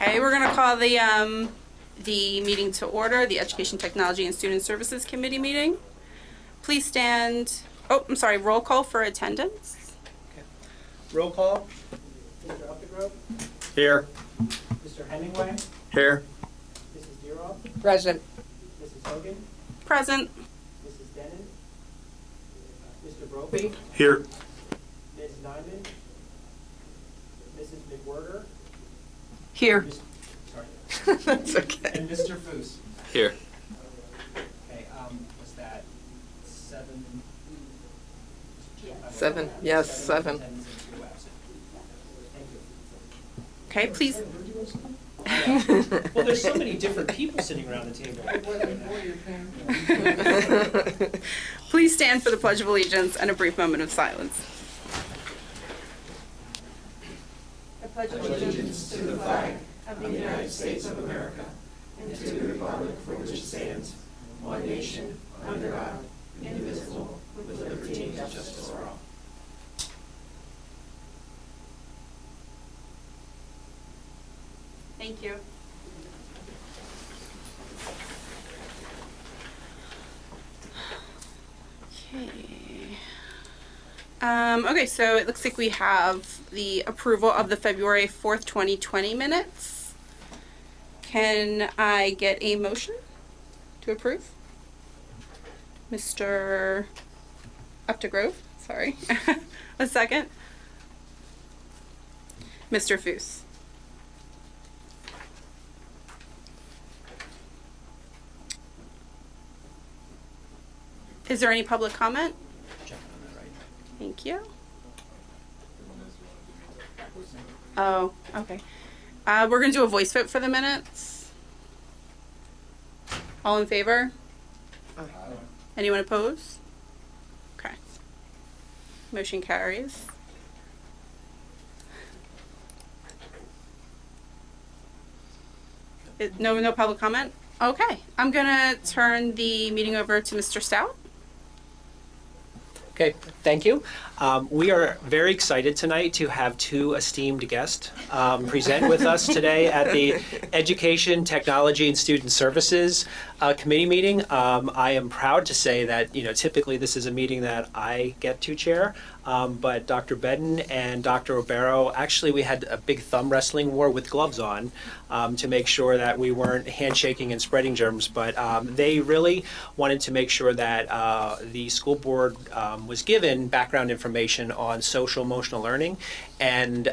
Okay, we're going to call the meeting to order, the Education, Technology, and Student Services Committee meeting. Please stand. Oh, I'm sorry. Roll call for attendance. Okay. Roll call. Mr. Updegrove? Here. Mr. Hemingway? Here. Mrs. Deeroff? Present. Mrs. Hogan? Present. Mrs. Denon? Mr. Brophy? Here. Ms. Nyman? Mrs. McWhirter? Here. Sorry. That's okay. And Mr. Foose? Here. Okay, was that 7? Seven, yes, 7. Attendance and 2 absent. Thank you. Okay, please. Well, there's so many different people sitting around the table. Please stand for the Pledge of Allegiance and a brief moment of silence. I pledge allegiance to the flag of the United States of America and to the republic for which it stands, one nation, under God, indivisible, with liberty and justice for all. Thank you. Okay, so it looks like we have the approval of the February 4th, 2020 minutes. Can I get a motion to approve? Mr. Updegrove, sorry. A second. Mr. Foose. Is there any public comment? Thank you. Oh, okay. We're going to do a voice vote for the minutes. All in favor? Anyone opposed? Okay. Motion carries. No public comment? Okay. I'm going to turn the meeting over to Mr. Stout. Okay, thank you. We are very excited tonight to have 2 esteemed guests present with us today at the Education, Technology, and Student Services Committee meeting. I am proud to say that, typically this is a meeting that I get to chair, but Dr. Bedden and Dr. Obero, actually we had a big thumb wrestling war with gloves on to make sure that we weren't handshaking and spreading germs, but they really wanted to make sure that the school board was given background information on social emotional learning and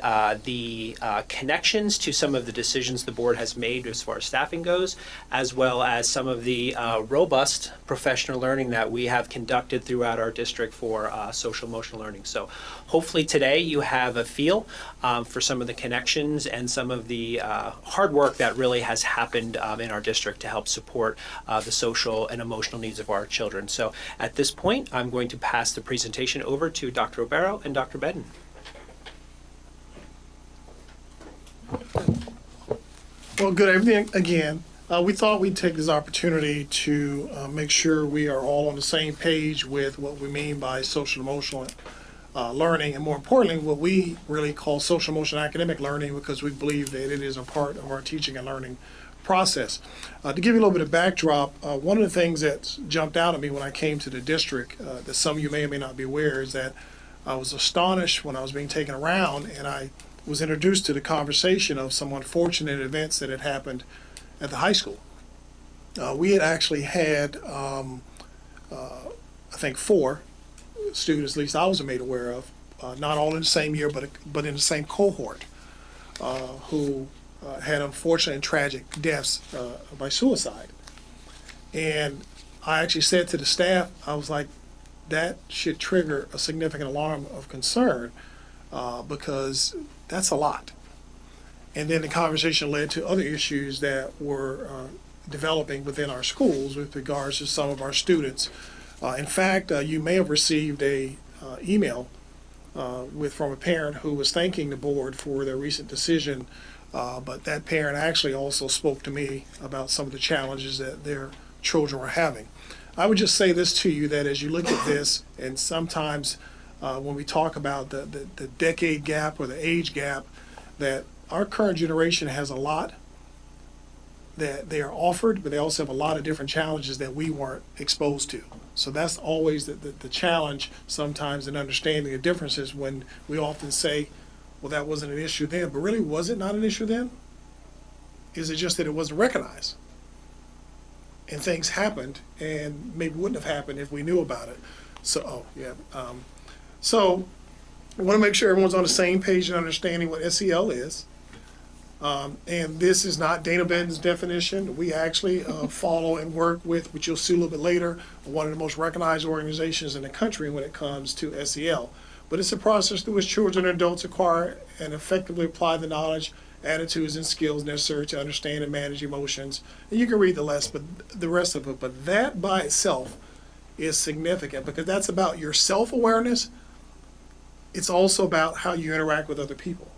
the connections to some of the decisions the board has made as far as staffing goes, as well as some of the robust professional learning that we have conducted throughout our district for social emotional learning. So hopefully today you have a feel for some of the connections and some of the hard work that really has happened in our district to help support the social and emotional needs of our children. So at this point, I'm going to pass the presentation over to Dr. Obero and Dr. Bedden. Well, good evening again. We thought we'd take this opportunity to make sure we are all on the same page with what we mean by social emotional learning, and more importantly, what we really call social emotional academic learning, because we believe that it is a part of our teaching and learning process. To give you a little bit of backdrop, one of the things that jumped out at me when I came to the district, that some of you may or may not be aware, is that I was astonished when I was being taken around and I was introduced to the conversation of some unfortunate events that had happened at the high school. We had actually had, I think, 4 students, at least I was made aware of, not all in the same year, but in the same cohort, who had unfortunate and tragic deaths by suicide. And I actually said to the staff, I was like, that should trigger a significant alarm of concern, because that's a lot. And then the conversation led to other issues that were developing within our schools with regards to some of our students. In fact, you may have received a email from a parent who was thanking the board for their recent decision, but that parent actually also spoke to me about some of the challenges that their children were having. I would just say this to you, that as you look at this, and sometimes when we talk about the decade gap or the age gap, that our current generation has a lot that they are offered, but they also have a lot of different challenges that we weren't exposed to. So that's always the challenge sometimes in understanding the differences when we often say, well, that wasn't an issue then, but really, was it not an issue then? Is it just that it wasn't recognized? And things happened and maybe wouldn't have happened if we knew about it. So, so I want to make sure everyone's on the same page and understanding what SEL is. And this is not Dana Benton's definition. We actually follow and work with, which you'll see a little bit later, one of the most recognized organizations in the country when it comes to SEL. But it's a process through which children and adults acquire and effectively apply the knowledge, attitudes, and skills necessary to understand and manage emotions. And you can read the rest of it, but that by itself is significant because that's about your self-awareness. It's also about how you interact with other people.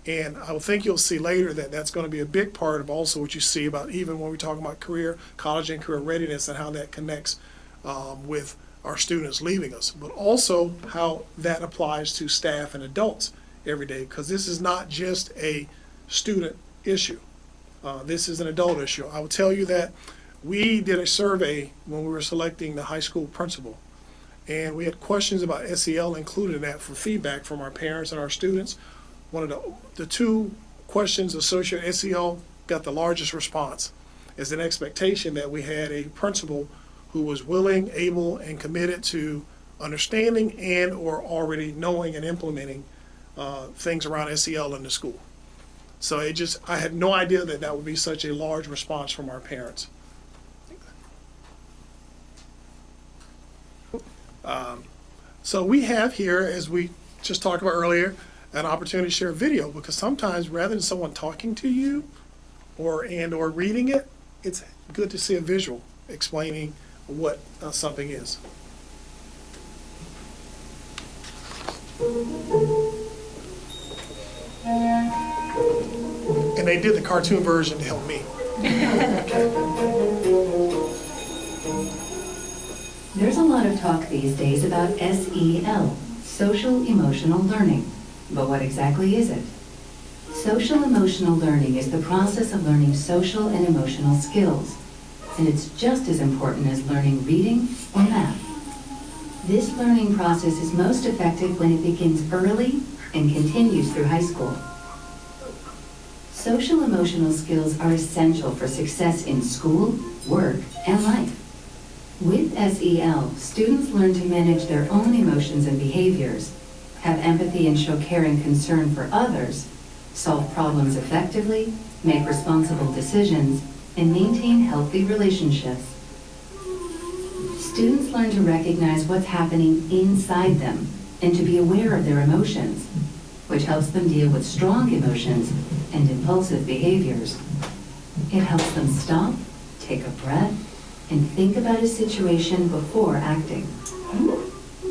And I think you'll see later that that's going to be a big part of also what you see about even when we talk about college and career readiness and how that connects with our students leaving us, but also how that applies to staff and adults every day, because this is not just a student issue. This is an adult issue. I will tell you that we did a survey when we were selecting the high school principal, and we had questions about SEL included in that for feedback from our parents and our students. One of the two questions associated with SEL got the largest response. It's an expectation that we had a principal who was willing, able, and committed to understanding and or already knowing and implementing things around SEL in the school. So I had no idea that that would be such a large response from our parents. So we have here, as we just talked about earlier, an opportunity to share a video, because sometimes rather than someone talking to you or reading it, it's good to see a visual explaining what something is. And they did the cartoon version to help me. There's a lot of talk these days about SEL, social emotional learning. But what exactly is it? Social emotional learning is the process of learning social and emotional skills, and it's just as important as learning reading or math. This learning process is most effective when it begins early and continues through high school. Social emotional skills are essential for success in school, work, and life. With SEL, students learn to manage their own emotions and behaviors, have empathy and show care and concern for others, solve problems effectively, make responsible decisions, and maintain healthy relationships. Students learn to recognize what's happening inside them and to be aware of their emotions, which helps them deal with strong emotions and impulsive behaviors. It helps them stop, take a breath, and think about a situation before acting.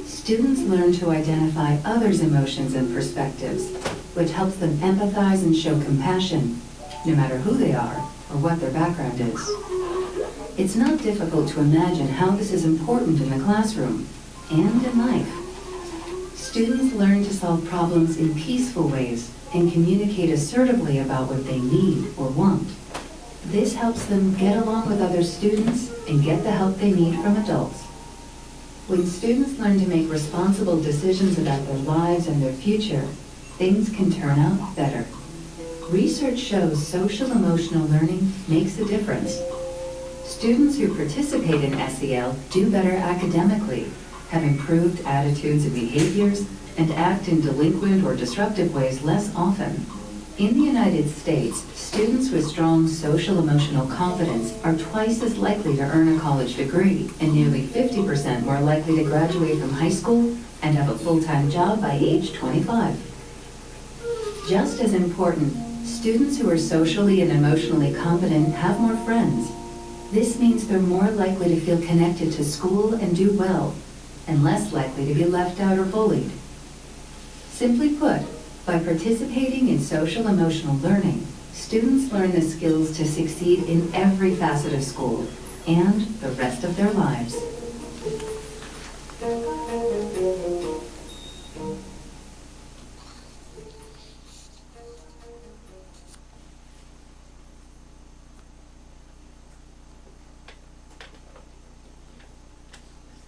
Students learn to identify others' emotions and perspectives, which helps them empathize and show compassion, no matter who they are or what their background is. It's not difficult to imagine how this is important in the classroom and in life. Students learn to solve problems in peaceful ways and communicate assertively about what they need or want. This helps them get along with other students and get the help they need from adults. When students learn to make responsible decisions about their lives and their future, things can turn out better. Research shows social emotional learning makes a difference. Students who participate in SEL do better academically, have improved attitudes and behaviors, and act in delinquent or disruptive ways less often. In the United States, students with strong social-emotional competence are twice as likely to earn a college degree and nearly 50% more likely to graduate from high school and have a full-time job by age 25. Just as important, students who are socially and emotionally competent have more friends. This means they're more likely to feel connected to school and do well, and less likely to be left out or bullied. Simply put, by participating in social emotional learning, students learn the skills to succeed in every facet of school and the rest of their lives.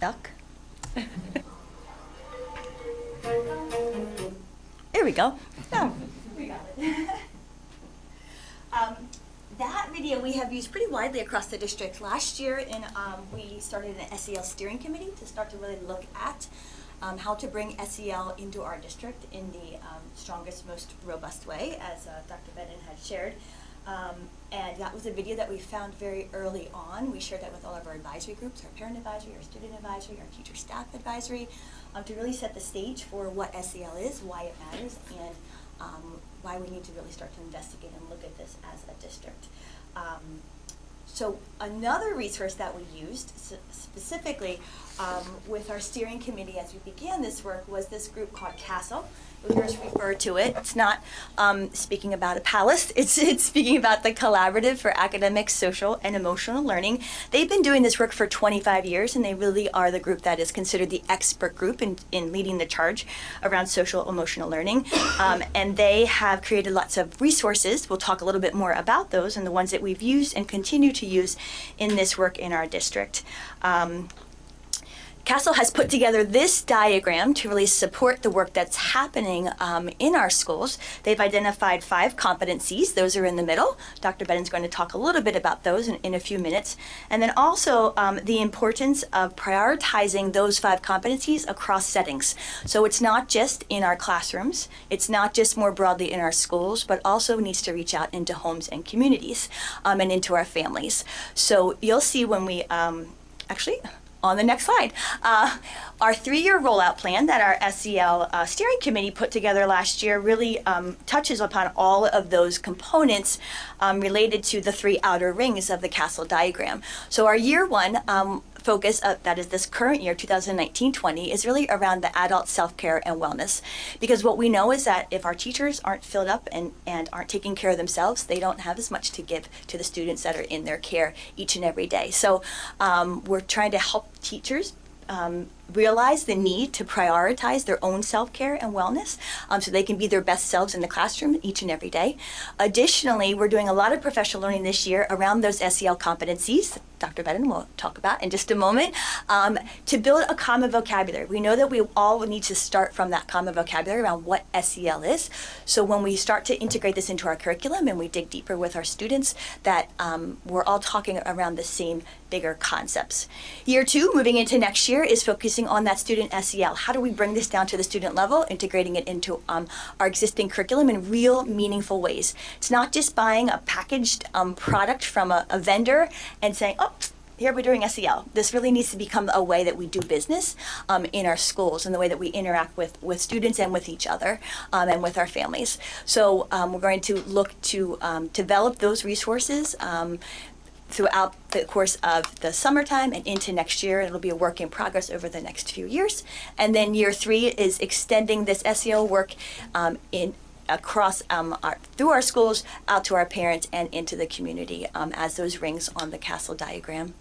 stuck. There we go. Oh, we got it. That video we have used pretty widely across the district. Last year, we started an SEL steering committee to start to really look at how to bring SEL into our district in the strongest, most robust way, as Dr. Bennett had shared. And that was a video that we found very early on. We shared that with all of our advisory groups, our parent advisory, our student advisory, our teacher staff advisory, to really set the stage for what SEL is, why it matters, and why we need to really start to investigate and look at this as a district. So another resource that we used specifically with our steering committee as we began this work was this group called CASEL. You'll hear us refer to it. It's not speaking about a palace. It's speaking about the Collaborative for Academic, Social, and Emotional Learning. They've been doing this work for 25 years, and they really are the group that is considered the expert group in leading the charge around social emotional learning. And they have created lots of resources. We'll talk a little bit more about those and the ones that we've used and continue to use in this work in our district. CASEL has put together this diagram to really support the work that's happening in our schools. They've identified 5 competencies. Those are in the middle. Dr. Bennon's going to talk a little bit about those in a few minutes. And then also the importance of prioritizing those 5 competencies across settings. So it's not just in our classrooms. It's not just more broadly in our schools, but also needs to reach out into homes and communities and into our families. So you'll see when we actually, on the next slide, our 3-year rollout plan that our SEL steering committee put together last year really touches upon all of those components related to the 3 outer rings of the CASEL diagram. So our year 1 focus, that is this current year, 2019-20, is really around the adult self-care and wellness. Because what we know is that if our teachers aren't filled up and aren't taking care of themselves, they don't have as much to give to the students that are in their care each and every day. So we're trying to help teachers realize the need to prioritize their own self-care and wellness so they can be their best selves in the classroom each and every day. Additionally, we're doing a lot of professional learning this year around those SEL competencies, Dr. Bennett will talk about in just a moment, to build a common vocabulary. We know that we all need to start from that common vocabulary around what SEL is. So when we start to integrate this into our curriculum and we dig deeper with our students, that we're all talking around the same bigger concepts. Year 2, moving into next year, is focusing on that student SEL. How do we bring this down to the student level, integrating it into our existing curriculum in real, meaningful ways? It's not just buying a packaged product from a vendor and saying, oh, here we're doing SEL. This really needs to become a way that we do business in our schools and the way that we interact with students and with each other and with our families. So we're going to look to develop those resources throughout the course of the summertime and into next year. It'll be a work in progress over the next few years. And then year 3 is extending this SEL work across through our schools, out to our parents and into the community as those rings on the CASEL diagram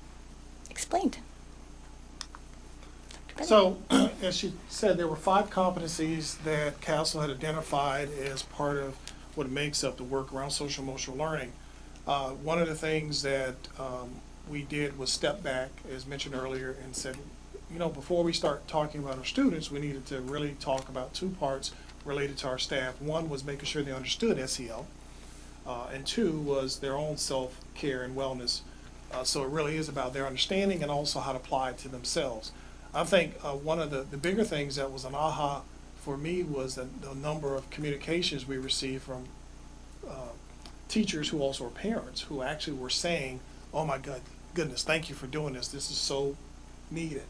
explained. So, as she said, there were 5 competencies that CASEL had identified as part of what makes up the work around social emotional learning. One of the things that we did was step back, as mentioned earlier, and said, you know, before we start talking about our students, we needed to really talk about 2 parts related to our staff. One was making sure they understood SEL, and 2 was their own self-care and wellness. So it really is about their understanding and also how to apply it to themselves. I think one of the bigger things that was an aha for me was the number of communications we received from teachers who also are parents who actually were saying, oh my goodness, thank you for doing this. This is so needed.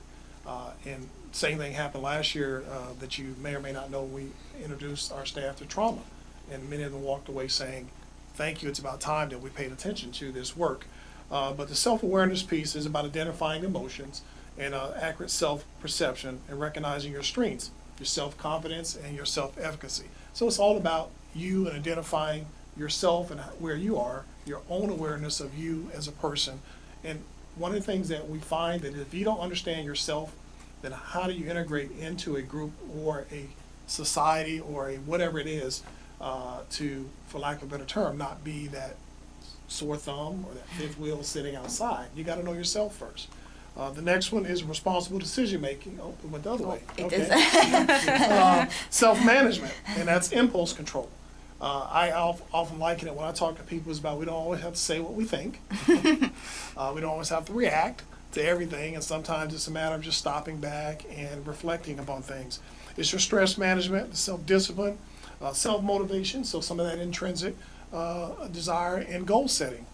And same thing happened last year that you may or may not know. We introduced our staff to trauma, and many of them walked away saying, thank you, it's about time that we paid attention to this work. But the self-awareness piece is about identifying emotions and accurate self-perception and recognizing your strengths, your self-confidence, and your self-efficacy. So it's all about you and identifying yourself and where you are, your own awareness of you as a person. And one of the things that we find that if you don't understand yourself, then how do you integrate into a group or a society or a whatever it is to, for lack of a better term, not be that sore thumb or that fifth wheel sitting outside. You got to know yourself first. The next one is responsible decision-making. Oh, it went the other way. It Okay. is. Self-management, and that's impulse control. I often liken it when I talk to people is about we don't always have to say what we think. We don't always have to react to everything, and sometimes it's a matter of just stopping back and reflecting upon things. It's your stress management, self-discipline, self-motivation, so some of that intrinsic desire and goal setting.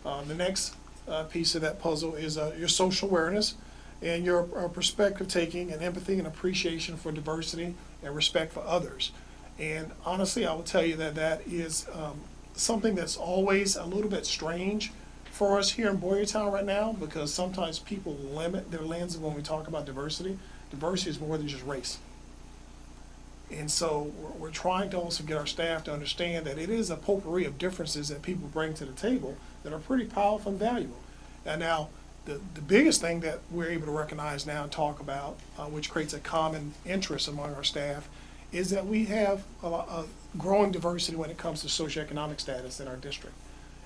The next piece of that puzzle is your social awareness and your perspective taking and empathy and appreciation for diversity and respect for others. And honestly, I will tell you that that is something that's always a little bit strange for us here in Boyertown right now, because sometimes people limit their lens when we talk about diversity. Diversity is more than just race. And so we're trying to also get our staff to understand that it is a potpourri of differences that people bring to the table that are pretty powerful and valuable. And now, the biggest thing that we're able to recognize now and talk about, which creates a common interest among our staff, is that we have a growing diversity when it comes to socioeconomic status in our district.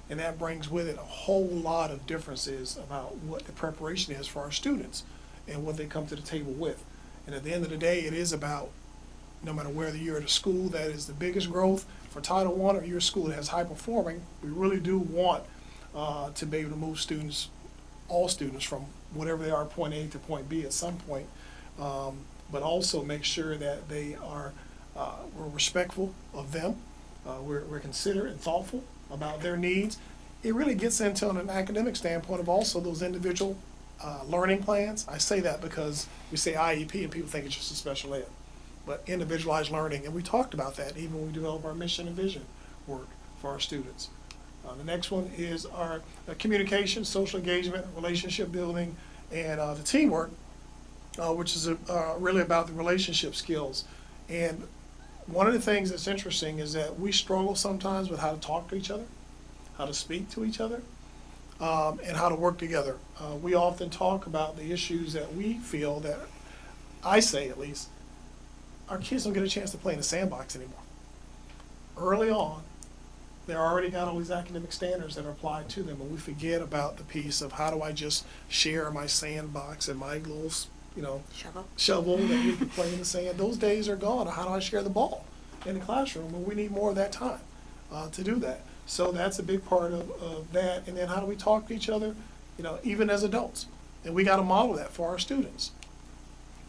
And that brings with it a whole lot of differences about what the preparation is for our students and what they come to the table with. And at the end of the day, it is about, no matter whether you're at a school that is the biggest growth for Title I or you're a school that has high performing, we really do want to be able to move students, all students, from whatever they are, point A to point B at some point, but also make sure that they are, we're respectful of them, we're considerate and thoughtful about their needs. It really gets into, on an academic standpoint, of also those individual learning plans. I say that because we say IEP and people think it's just a special ed, but individualized learning, and we talked about that even when we develop our mission and vision work for our students. The next one is our communication, social engagement, relationship building, and the teamwork, which is really about the relationship skills. And one of the things that's interesting is that we struggle sometimes with how to talk to each other, how to speak to each other, and how to work together. We often talk about the issues that we feel that, I say at least, our kids don't get a chance to play in the sandbox anymore. Early on, they're already got all these academic standards that are applied to them, and we forget about the piece of how do I just share my sandbox and my little, shovel that we can play in the sand. Those days are gone. How do I share the ball in the classroom? And we need more of that time to do that. So that's a big part of that. And then how do we talk to each other, even as adults? And we got to model that for our students.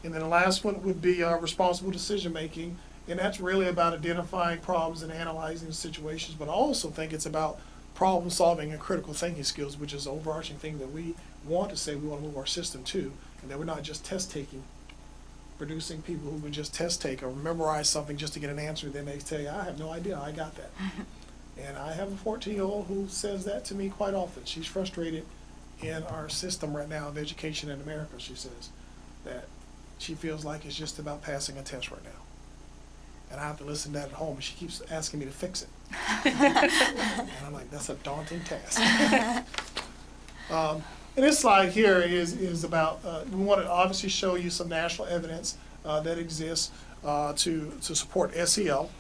And then the last one would be responsible decision making. And that's really about identifying problems and analyzing situations, but I also think it's about problem solving and critical thinking skills, which is the overarching thing that we want to say we want to move our system to, and that we're not just test taking, producing people who would just test take or memorize something just to get an answer, then they tell you, I have no idea, I got that. And I have a 14-year-old who says that to me quite often. She's frustrated in our system right now of education in America, she says, that she feels like it's just about passing a test right now. And I have to listen to that at home, and she keeps asking me to fix it. And I'm like, that's a daunting task. And this slide here is about, we want to obviously show you some national evidence that exists to support SEL.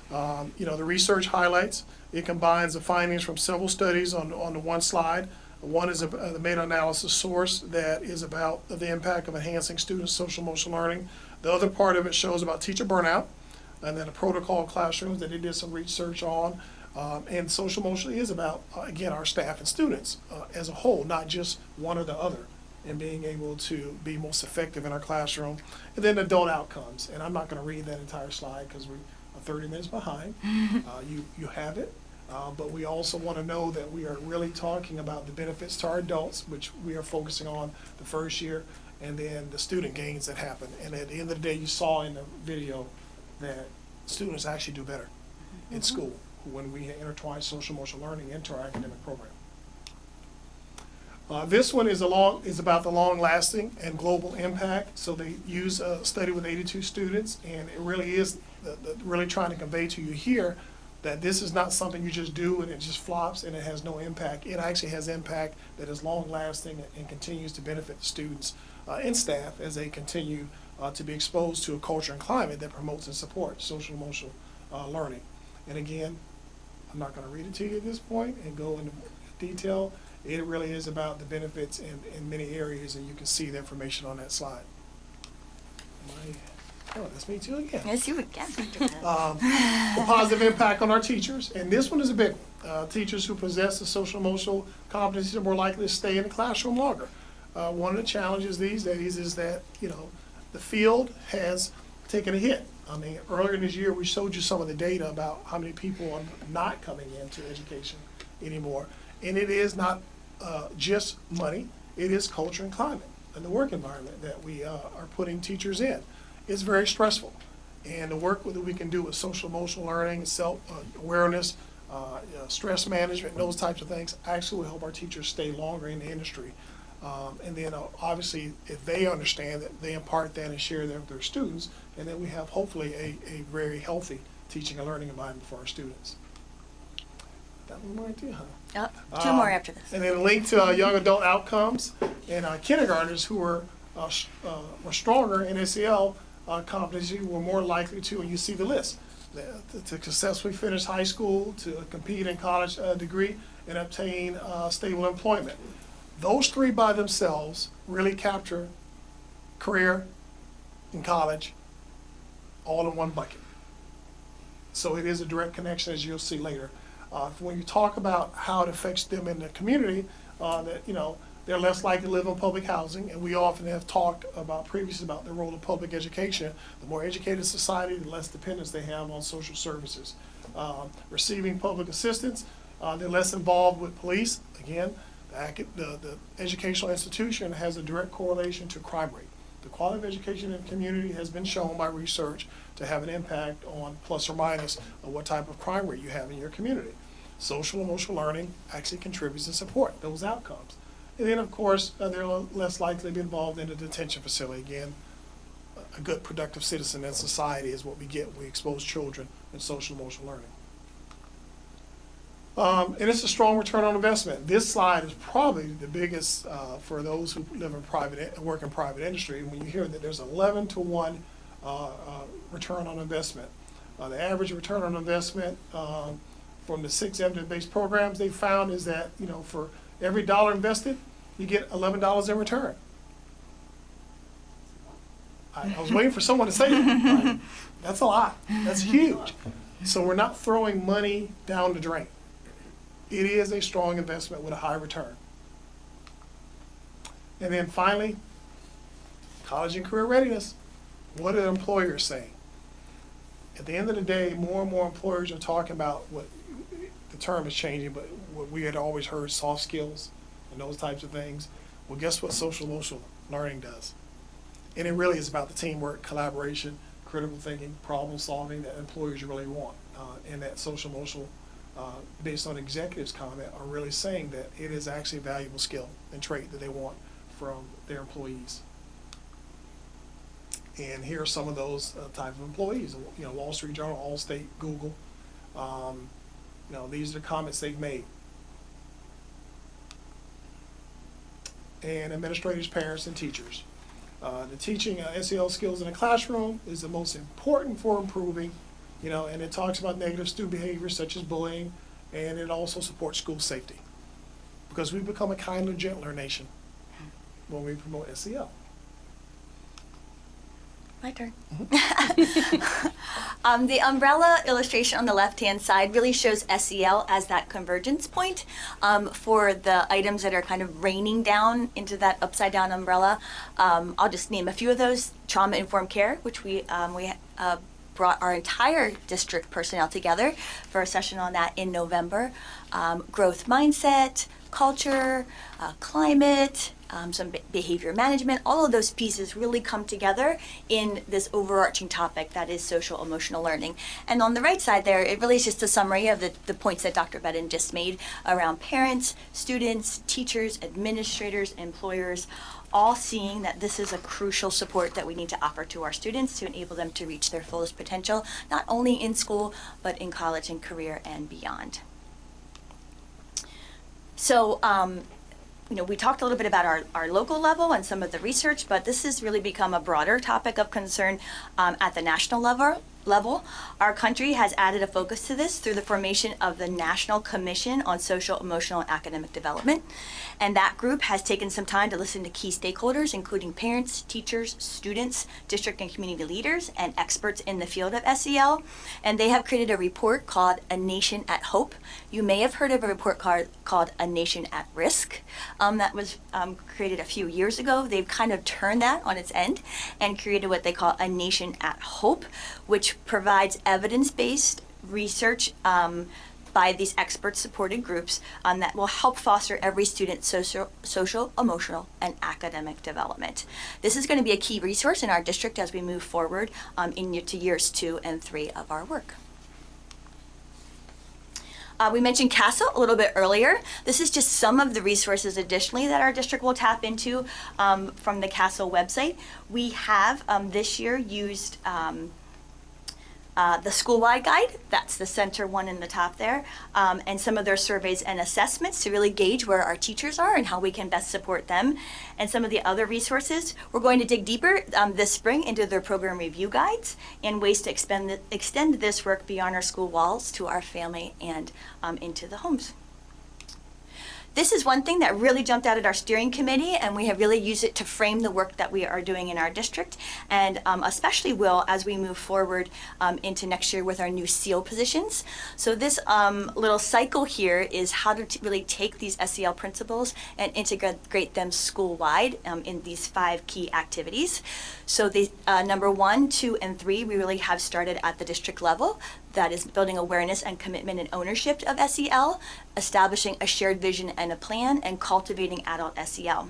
The research highlights, it combines the findings from several studies on the one slide. One is the meta-analysis source that is about the impact of enhancing students' social emotional learning. The other part of it shows about teacher burnout, and then a protocol classrooms that they did some research on. And social emotional is about, again, our staff and students as a whole, not just one or the other, and being able to be most effective in our classroom. And then adult outcomes, and I'm not going to read that entire slide because we're 30 minutes behind. You have it, but we also want to know that we are really talking about the benefits to our adults, which we are focusing on the first year, and then the student gains that happen. And at the end of the day, you saw in the video that students actually do better in school when we intertwine social emotional learning into our academic program. This one is about the long-lasting and global impact. So they use a study with 82 students, and it really is really trying to convey to you here that this is not something you just do and it just flops and it has no impact. It actually has impact that is long-lasting and continues to benefit the students and staff as they continue to be exposed to a culture and climate that promotes and supports social emotional learning. And again, I'm not going to read it to you at this point and go into detail. It really is about the benefits in many areas, and you can see the information on that slide. Oh, that's me too again. Yes, you would get Dr. Bennett. The positive impact on our teachers, and this one is a big one. Teachers who possess the social emotional competencies are more likely to stay in the classroom longer. One of the challenges these days is that, the field has taken a hit. I mean, earlier in this year, we showed you some of the data about how many people are not coming into education anymore. And it is not just money, it is culture and climate and the work environment that we are putting teachers in. It's very stressful. And the work that we can do with social emotional learning, self-awareness, stress management, those types of things actually will help our teachers stay longer in the industry. And then obviously, if they understand that, they impart that and share that with their students, and then we have hopefully a very healthy teaching and learning environment for our students. That one right there, huh? Oh, two more after this. And then a link to young adult outcomes and kindergartners who were stronger in SEL competency were more likely to, and you see the list, to successfully finish high school, to compete in college degree, and obtain stable employment. Those three by themselves really capture career and college all in one bucket. So it is a direct connection, as you'll see later. When you talk about how it affects them in the community, that they're less likely to live in public housing, and we often have talked about previously about the role of public education. The more educated society, the less dependence they have on social services. Receiving public assistance, they're less involved with police. Again, the educational institution has a direct correlation to crime rate. The quality of education in the community has been shown by research to have an impact on plus or minus of what type of crime rate you have in your community. Social emotional learning actually contributes to support those outcomes. And then, of course, they're less likely to be involved in a detention facility. Again, a good productive citizen in society is what we get when we expose children in social emotional learning. And it's a strong return on investment. This slide is probably the biggest for those who live in work in private industry. And when you hear that there's 11-to-1 return on investment, the average return on investment from the 6 evidence-based programs they found is that for every dollar invested, you get $11 in return. I was waiting for someone to say that. Right? That's a lot. That's huge. So we're not throwing money down the drain. It is a strong investment with a high return. And then finally, college and career readiness. What are employers saying? At the end of the day, more and more employers are talking about what the term is changing, but what we had always heard, soft skills and those types of things. Well, guess what social emotional learning does? And it really is about the teamwork, collaboration, critical thinking, problem solving that employers really want. And that social emotional, based on executives' comment, are really saying that it is actually a valuable skill and trait that they want from their employees. And here are some of those type of employees. Wall Street Journal, Allstate, Google. These are the comments they've made. And administrators, parents, and teachers. The teaching SEL skills in the classroom is the most important for improving, and it talks about negative student behaviors such as bullying, and it also supports school safety. Because we become a kinder, gentler nation when we promote SEL. My turn. The umbrella illustration on the left-hand side really shows SEL as that convergence point for the items that are kind of raining down into that upside-down umbrella. I'll just name a few of those. Trauma-informed care, which we brought our entire district personnel together for a session on that in November. Growth mindset, culture, climate, some behavior management, all of those pieces really come together in this overarching topic that is social emotional learning. And on the right side there, it really is just a summary of the points that Dr. Bedden just made around parents, students, teachers, administrators, employers, all seeing that this is a crucial support that we need to offer to our students to enable them to reach their fullest potential, not only in school, but in college and career and beyond. So, we talked a little bit about our local level and some of the research, but this has really become a broader topic of concern at the national level. level, our country has added a focus to this through the formation of the National Commission on Social, Emotional, and Academic Development. And that group has taken some time to listen to key stakeholders, including parents, teachers, students, district and community leaders, and experts in the field of SEL. And they have created a report called A Nation at Hope. You may have heard of a report called A Nation at Risk that was created a few years ago. They've kind of turned that on its end and created what they call A Nation at Hope, which provides evidence-based research by these expert-supported groups that will help foster every student's social, emotional, and academic development. This is going to be a key resource in our district as we move forward into years 2 and 3 of our work. We mentioned CASEL a little bit earlier. This is just some of the resources additionally that our district will tap into from the CASEL website. We have this year used the school-wide guide, that's the center one in the top there, and some of their surveys and assessments to really gauge where our teachers are and how we can best support them. And some of the other resources, we're going to dig deeper this spring into their program review guides and ways to extend this work beyond our school walls to our family and into the homes. This is one thing that really jumped out at our steering committee, and we have really used it to frame the work that we are doing in our district, and especially will as we move forward into next year with our new SEAL positions. So this little cycle here is how to really take these SEL principles and integrate them school-wide in these 5 key activities. So the number 1, 2, and 3, we really have started at the district level. That is building awareness and commitment and ownership of SEL, establishing a shared vision and a plan, and cultivating adult SEL.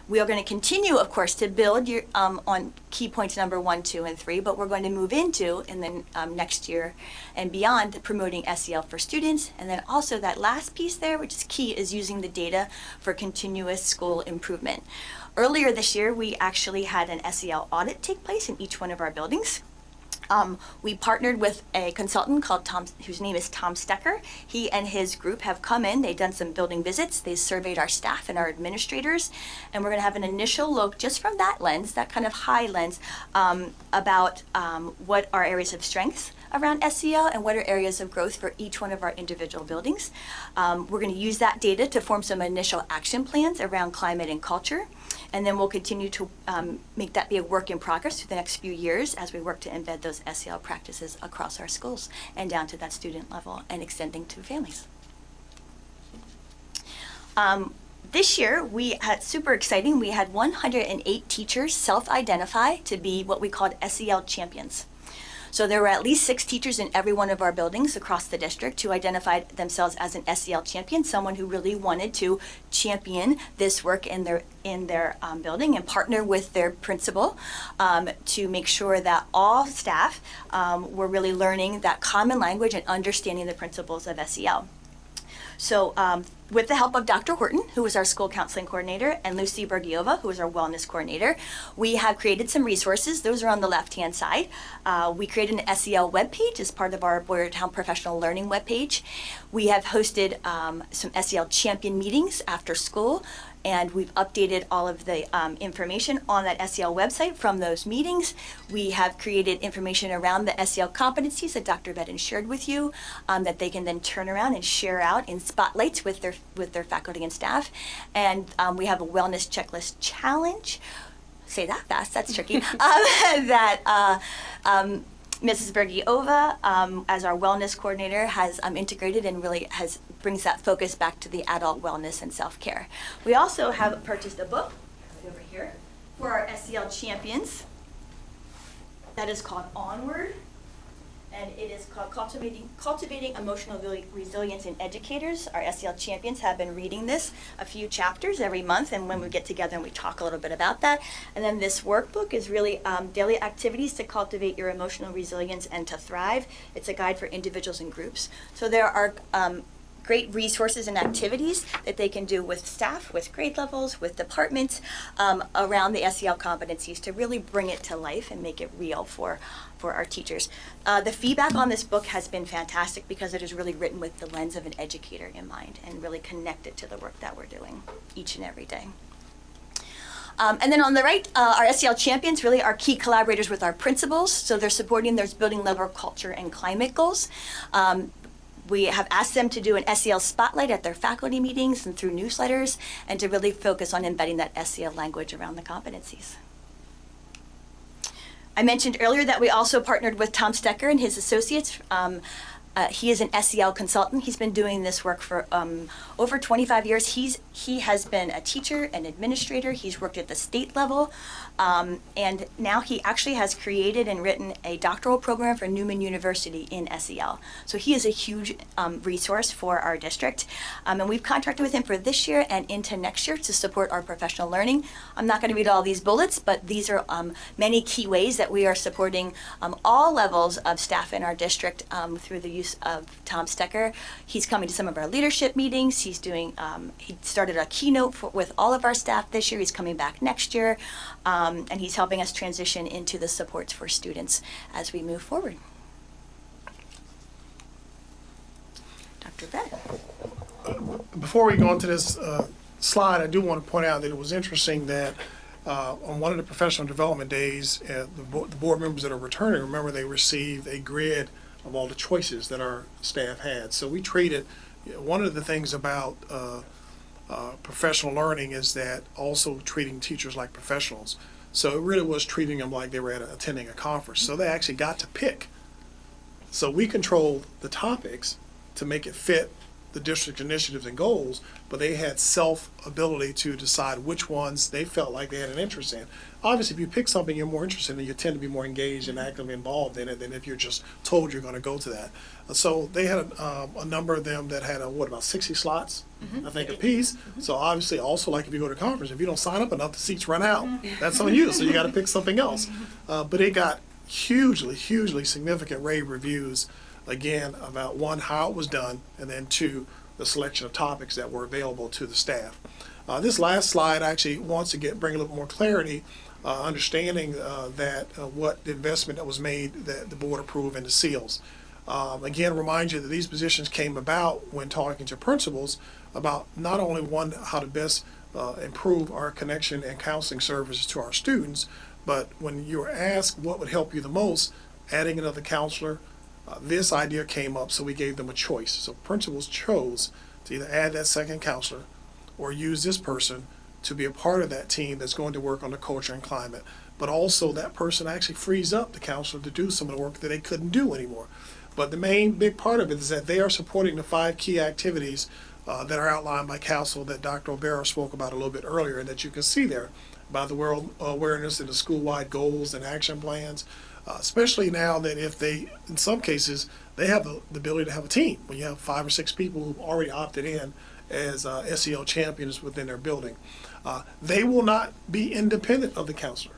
We are going to continue, of course, to build on key points number 1, 2, and 3, but we're going to move into, in the next year and beyond, promoting SEL for students. And then also that last piece there, which is key, is using the data for continuous school improvement. Earlier this year, we actually had an SEL audit take place in each one of our buildings. We partnered with a consultant called Tom, whose name is Tom Stecker. He and his group have come in, they've done some building visits, they surveyed our staff and our administrators, and we're going to have an initial look just from that lens, that kind of high lens, about what are areas of strength around SEL and what are areas of growth for each one of our individual buildings. We're going to use that data to form some initial action plans around climate and culture. And then we'll continue to make that be a work in progress through the next few years as we work to embed those SEL practices across our schools and down to that student level and extending to families. This year, we had super exciting. We had 108 teachers self-identify to be what we called SEL champions. So there were at least 6 teachers in every one of our buildings across the district who identified themselves as an SEL champion, someone who really wanted to champion this work in their building and partner with their principal to make sure that all staff were really learning that common language and understanding the principles of SEL. So with the help of Dr. Horton, who is our school counseling coordinator, and Lucy Bergiova, who is our wellness coordinator, we have created some resources. Those are on the left-hand side. We created an SEL webpage as part of our Boyertown Professional Learning webpage. We have hosted some SEL champion meetings after school, and we've updated all of the information on that SEL website from those meetings. We have created information around the SEL competencies that Dr. Bedden shared with you that they can then turn around and share out in spotlights with their faculty and staff. And we have a wellness checklist challenge. Say that fast, that's tricky. That Mrs. Bergiova, as our wellness coordinator, has integrated and really brings that focus back to the adult wellness and self-care. We also have purchased a book right over here for our SEL champions that is called Onward, and it is called Cultivating Emotional Resilience in Educators. Our SEL champions have been reading this a few chapters every month, and when we get together and we talk a little bit about that. And then this workbook is really daily activities to cultivate your emotional resilience and to thrive. It's a guide for individuals and groups. So there are great resources and activities that they can do with staff, with grade levels, with departments around the SEL competencies to really bring it to life and make it real for our teachers. The feedback on this book has been fantastic because it is really written with the lens of an educator in mind and really connected to the work that we're doing each and every day. And then on the right, our SEL champions really are key collaborators with our principals. So they're supporting their building level culture and climate goals. We have asked them to do an SEL spotlight at their faculty meetings and through newsletters, and to really focus on embedding that SEL language around the competencies. I mentioned earlier that we also partnered with Tom Stecker and his associates. He is an SEL consultant. He's been doing this work for over 25 years. He has been a teacher, an administrator. He's worked at the state level. And now he actually has created and written a doctoral program for Newman University in SEL. So he is a huge resource for our district. And we've contracted with him for this year and into next year to support our professional learning. I'm not going to read all these bullets, but these are many key ways that we are supporting all levels of staff in our district through the use of Tom Stecker. He's coming to some of our leadership meetings. He's doing, he started a keynote with all of our staff this year. He's coming back next year. And he's helping us transition into the supports for students as we move forward. Dr. Bennett. Before we go into this slide, I do want to point out that it was interesting that on one of the professional development days, the board members that are returning, remember they received a grid of all the choices that our staff had. So we treated, one of the things about professional learning is that also treating teachers like professionals. So it really was treating them like they were attending a conference. So they actually got to pick. So we controlled the topics to make it fit the district initiatives and goals, but they had ability to decide which ones they felt like they had an interest in. Obviously, if you pick something you're more interested in, you tend to be more engaged and actively involved in it than if you're just told you're going to go to that. So they had a number of them that had about 60 slots, I think, a piece. So obviously, also like if you go to a conference, if you don't sign up enough, the seats run out. That's on you. So you got to pick something else. But it got hugely significant rave reviews. Again, about one, how it was done, and then two, the selection of topics that were available to the staff. This last slide actually wants to bring a little more clarity, understanding that what the investment that was made that the board approved in the SEALs. Again, remind you that these positions came about when talking to principals about not only how to best improve our connection and counseling services to our students, but when you were asked what would help you the most, adding another counselor, this idea came up, so we gave them a choice. So principals chose to either add that second counselor or use this person to be a part of that team that's going to work on the culture and climate. But also that person actually frees up the counselor to do some of the work that they couldn't do anymore. But the main big part of it is that they are supporting the 5 key activities that are outlined by council that Dr. O'Barrow spoke about a little bit earlier, and that you can see there about the world awareness and the school-wide goals and action plans. Especially now that if they, in some cases, they have the ability to have a team. When you have 5 or 6 people who've already opted in as SEL champions within their building. They will not be independent of the counselor.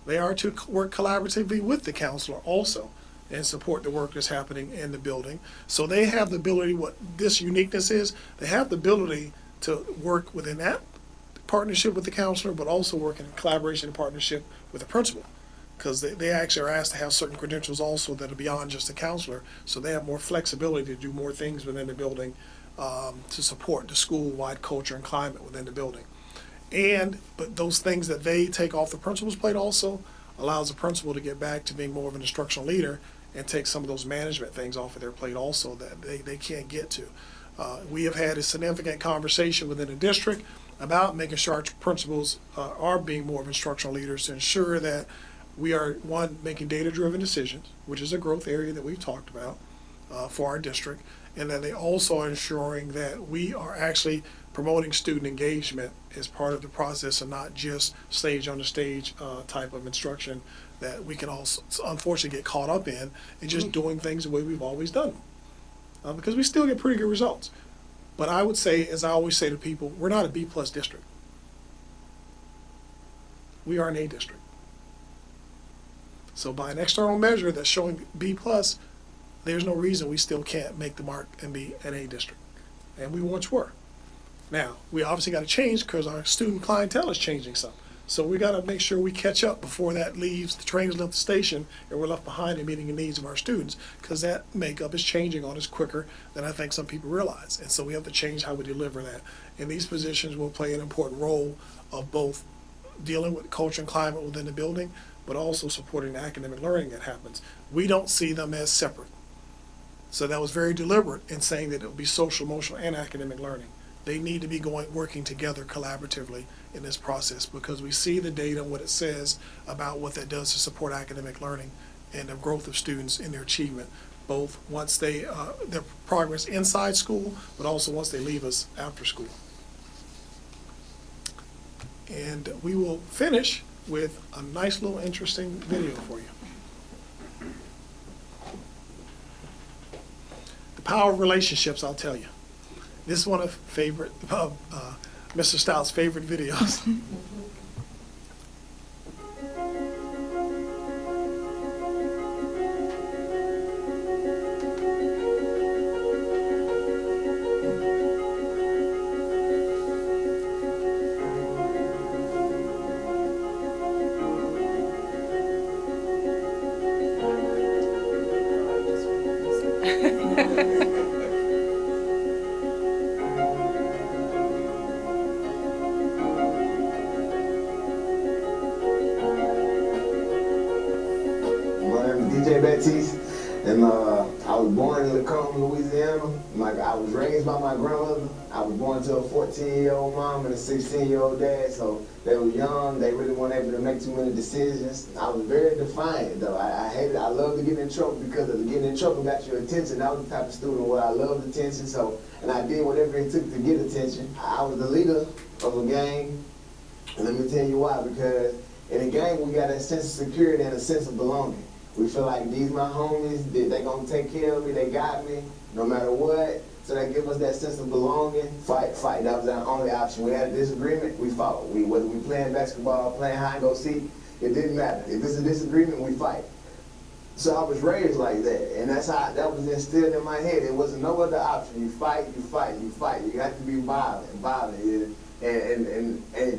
They are to work collaboratively with the counselor also and support the work that's happening in the building. So they have the ability, what this uniqueness is, they have the ability to work within that partnership with the counselor, but also work in collaboration and partnership with the principal. Because they actually are asked to have certain credentials also that are beyond just a counselor, so they have more flexibility to do more things within the building to support the school-wide culture and climate within the building. But those things that they take off the principal's plate also allows the principal to get back to being more of an instructional leader and take some of those management things off of their plate also that they can't get to. We have had a significant conversation within the district about making sure our principals are being more of instructional leaders to ensure that we are, one, making data-driven decisions, which is a growth area that we've talked about for our district, and then they also are ensuring that we are actually promoting student engagement as part of the process and not just stage on the stage type of instruction that we can also unfortunately get caught up in and just doing things the way we've always done them. Because we still get pretty good results. But I would say, as I always say to people, we're not a B+ district. We are an A district. So by an external measure that's showing B+, there's no reason we still can't make the mark and be an A district. And we once were. Now, we obviously got to change because our student clientele is changing some. So we got to make sure we catch up before that leaves, the train's left the station, and we're left behind in meeting the needs of our students, because that makeup is changing on us quicker than I think some people realize. And so we have to change how we deliver that. And these positions will play an important role of both dealing with culture and climate within the building, but also supporting the academic learning that happens. We don't see them as separate. So that was very deliberate in saying that it would be social, emotional, and academic learning. They need to be working together collaboratively in this process because we see the data and what it says about what that does to support academic learning and the growth of students in their achievement, both once they, their progress inside school, but also once they leave us after school. And we will finish with a nice little interesting video for you. The power of relationships, I'll tell you. This is one of Mr. Stout's favorite videos. My name is DJ Baptiste, and I was born in Lacombe, Louisiana. I was raised by my grandmother. I was born to a 14-year-old mom and a 16-year-old dad, so they were young. They really weren't able to make too many decisions. I was very defiant, though. I hated. I loved to get in trouble because of getting in trouble got your attention. I was the type of student where I loved attention, and I did whatever it took to get attention. I was the leader of a gang, and let me tell you why. Because in a gang, we got a sense of security and a sense of belonging. We feel like these my homies, they gonna take care of me, they got me, no matter what. So that give us that sense of belonging. Fight. That was our only option. We had a disagreement, we fought. Whether we playing basketball, playing hide and go seek, it didn't matter. If it's a disagreement, we fight. So I was raised like that, and that's how that was instilled in my head. There wasn't no other option. You fight. You have to be violent. And I'm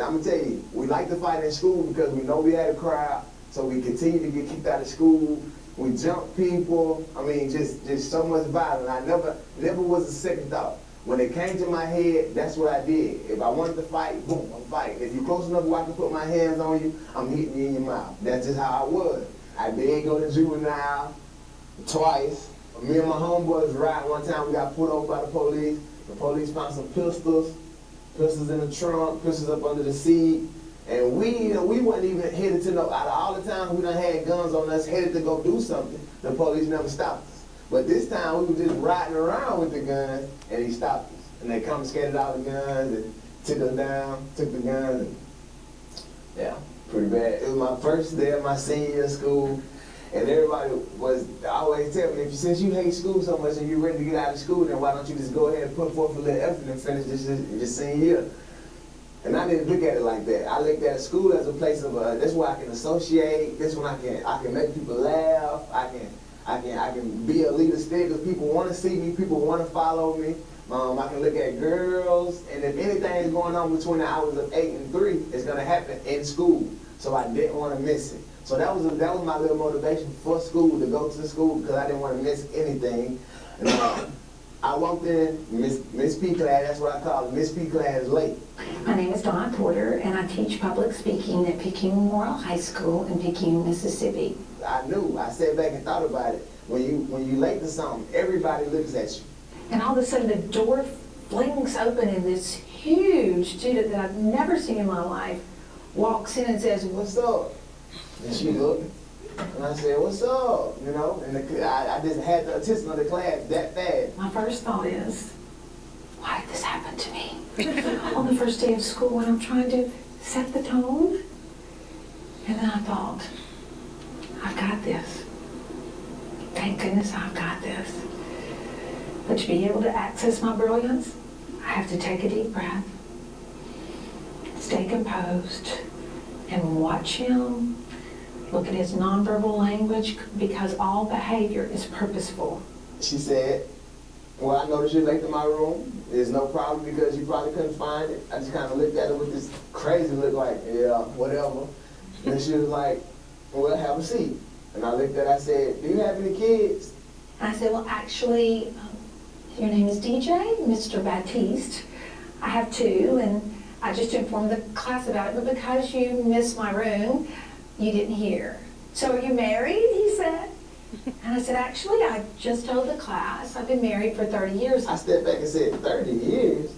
gonna tell you, we like to fight in school because we know we had a crowd. So we continue to get kicked out of school. We jump people. I mean, just so much violence. I never was a second thought. When it came to my head, that's what I did. If I wanted to fight, boom, I'm fighting. If you're close enough where I can put my hands on you, I'm hitting you in your mouth. That's just how I was. I did go to juvenile twice. Me and my homeboys ride one time. We got pulled over by the police. The police found some pistols in the trunk, pistols up under the seat. And we wasn't even headed to no, out of all the times we done had guns on us, headed to go do something, the police never stopped us. But this time we were just riding around with the guns, and he stopped us. And they confiscated all the guns and took us down, took the guns, and yeah, pretty bad. It was my first day of my senior year of school, and everybody was always telling me, since you hate school so much and you're ready to get out of school, then why don't you just go ahead and put forth a little effort and finish your senior year? And I didn't look at it like that. I looked at school as a place of that's where I can associate. That's when I can make people laugh. I can be a leader still because people want to see me. People want to follow me. I can look at girls, and if anything is going on between the hours of 8 and 3, it's gonna happen in school. So I didn't want to miss it. So that was my little motivation for school, to go to school, because I didn't want to miss anything. And, I walked in, Miss P class, that's what I call it, Miss P class late. My name is Donna Porter, and I teach public speaking at Picayune Memorial High School in Picayune, Mississippi. I knew, I sat back and thought about it. When you late to something, everybody looks at you. And all of a sudden the door flings open and this huge student that I've never seen in my life walks in and says, "What's up?" And she looked, and I said, "What's up?" You know, and I just had the attention of the class that fast. My first thought is, why did this happen to me? On the first day of school when I'm trying to set the tone? And then I thought, I've got this. Thank goodness I've got this. But to be able to access my brilliance, I have to take a deep breath, stay composed, and watch him, look at his nonverbal language, because all behavior is purposeful. She said, "Well, I noticed you're late to my room. There's no problem because you probably couldn't find it." I just kind of looked at her with this crazy look like, yeah, whatever. And she was like, "Well, have a seat." And I looked at her, I said, "Do you have any kids?" I said, well, actually, your name is DJ, Mr. Baptiste. I have two, and I just informed the class about it, but because you missed my room, you didn't hear. So are you married, he said. And I said, actually, I just told the class I've been married for 30 years. I stepped back and said, 30 years?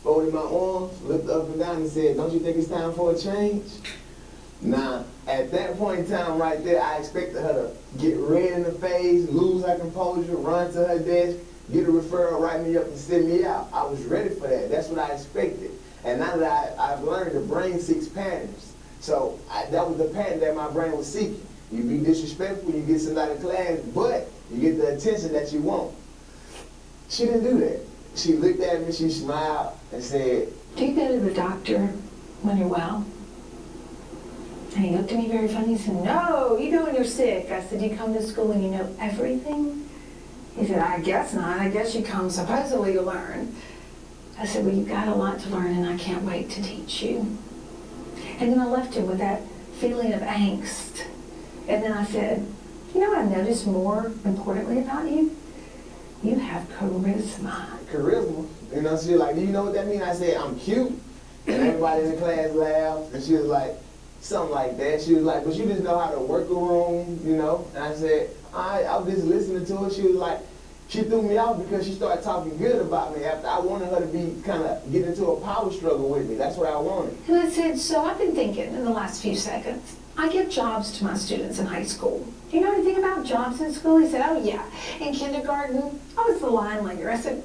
Folded my arms, looked up and down and said, don't you think it's time for a change? Now, at that point in time right there, I expected her to get red in the face, lose her composure, run to her desk, get a referral, write me up and send me out. I was ready for that. That's what I expected. And now that I've learned the brain seeks patterns. So that was the pattern that my brain was seeking. You be disrespectful, you get sent out of class, but you get the attention that you want. She didn't do that. She looked at me, she smiled, and said, do you go to the doctor when you're well? And he looked at me very funny. He said, no, you go when you're sick. I said, you come to school and you know everything? He said, I guess not. I guess you come supposedly to learn. I said, well, you've got a lot to learn and I can't wait to teach you. And then I left him with that feeling of angst. And then I said, you know what I noticed more importantly about you? You have charisma. Charisma? You know, she was like, do you know what that means? I said, I'm cute. And everybody in the class laughed. And she was like, something like that. She was like, but you just know how to work a room, you know? And I said, I was just listening to her. She was like, she threw me out because she started talking good about me after I wanted her to be get into a power struggle with me. That's what I wanted. And I said, so I've been thinking in the last few seconds, I give jobs to my students in high school. Do you know anything about jobs in school? He said, oh yeah. In kindergarten, I was the line leader. I said,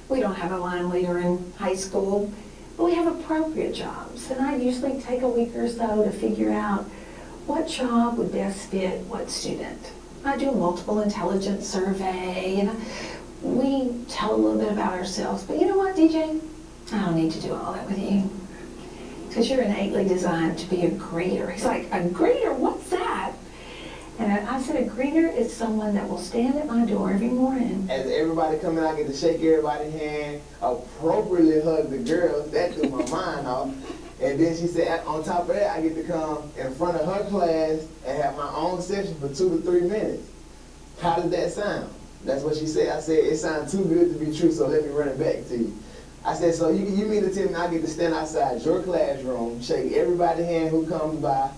we don't have a line leader in high school, but we have appropriate jobs. And I usually take a week or so to figure out what job would best fit what student. I do a multiple intelligence survey, and we tell a little bit about ourselves. But you know what, DJ? I don't need to do all that with you. Because you're innately designed to be a greeter. He's like, a greeter? What's that? And I said, a greeter is someone that will stand at my door every morning. As everybody come in, I get to shake everybody's hand, appropriately hug the girls. That threw my mind off. And then she said, on top of that, I get to come in front of her class and have my own session for 2 to 3 minutes. How does that sound? That's what she said. I said, it sounds too good to be true, so let me run it back to you. I said, so you mean to tell me I get to stand outside your classroom, shake everybody's hand who comes by,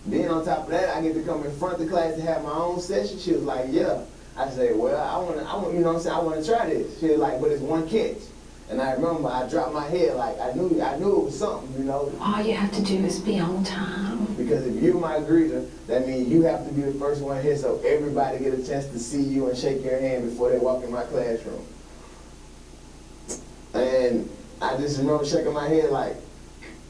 then on top of that, I get to come in front of the class and have my own session? She was like, yeah. I said, well, I want, you know what I'm saying, I want to try this. She was like, but it's one catch. And I remember I dropped my head like I knew it was something, you know. All you have to do is be on time. Because if you're my greeter, that means you have to be the first one here so everybody get a chance to see you and shake your hand before they walk in my classroom. And I just remember shaking my head like,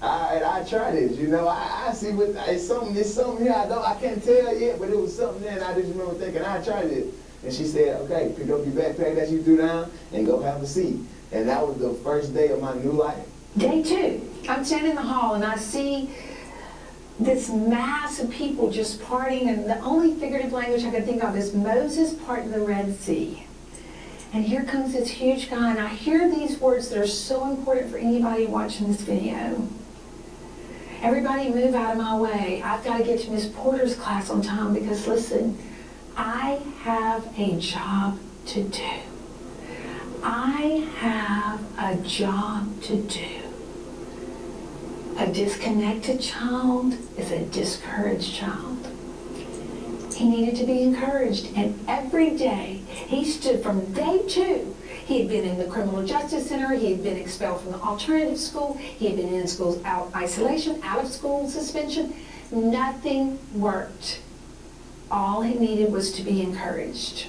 all right, I try this, you know. I see what it's something here I can't tell yet, but it was something there, and I just remember thinking I tried it. And she said, okay, pick up your backpack that you threw down and go have a seat. And that was the first day of my new life. Day 2, I'm standing in the hall and I see this mass of people just parting, and the only figurative language I could think of is Moses parting the Red Sea. And here comes this huge guy, and I hear these words that are so important for anybody watching this video. Everybody move out of my way. I've got to get to Miss Porter's class on time because, listen, I have a job to do. I have a job to do. A disconnected child is a discouraged child. He needed to be encouraged, and every day, he stood from day 2. He had been in the criminal justice center, he had been expelled from the alternative school, he had been in school out isolation, out of school suspension. Nothing worked. All he needed was to be encouraged.